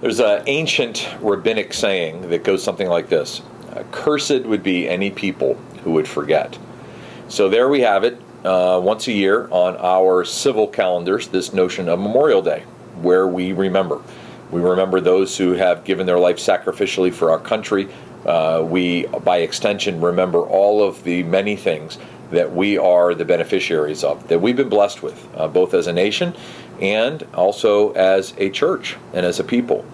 There's an ancient rabbinic saying that goes something like this: cursed would be any people who would forget. So there we have it, once a year on our civil calendars, this notion of Memorial Day, where we remember. We remember those who have given their life sacrificially for our country. We, by extension, remember all of the many things that we are the beneficiaries of, that we've been blessed with, both as a nation and also as a church and as a people.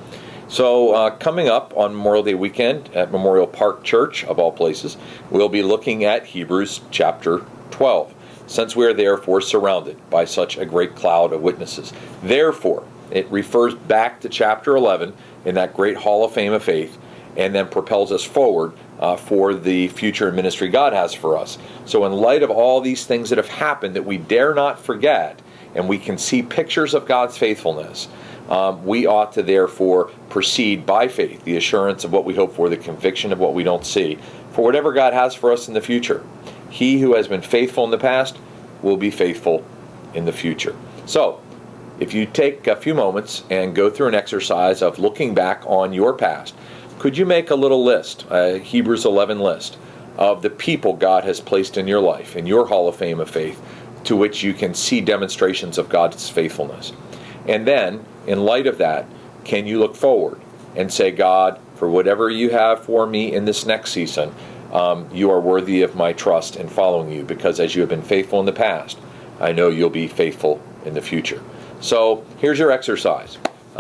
So coming up on Memorial Day weekend at Memorial Park Church, of all places, we'll be looking at Hebrews chapter 12, since we are therefore surrounded by such a great cloud of witnesses. Therefore, it refers back to chapter 11 in that great hall of fame of faith, and then propels us forward for the future ministry God has for us. So in light of all these things that have happened that we dare not forget, and we can see pictures of God's faithfulness, we ought to therefore proceed by faith, the assurance of what we hope for, the conviction of what we don't see, for whatever God has for us in the future. He who has been faithful in the past will be faithful in the future. So, if you take a few moments and go through an exercise of looking back on your past, could you make a little list, a Hebrews 11 list, of the people God has placed in your life, in your hall of fame of faith, to which you can see demonstrations of God's faithfulness? And then, in light of that, can you look forward and say, God, for whatever you have for me in this next season, you are worthy of my trust in following you, because as you have been faithful in the past, I know you'll be faithful in the future. So here's your exercise.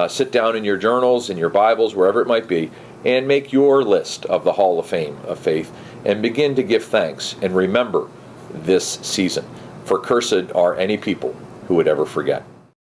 Sit down in your journals, in your Bibles, wherever it might be, and make your list of the Hall of Fame of faith, and begin to give thanks and remember this season. For cursed are any people who would ever forget.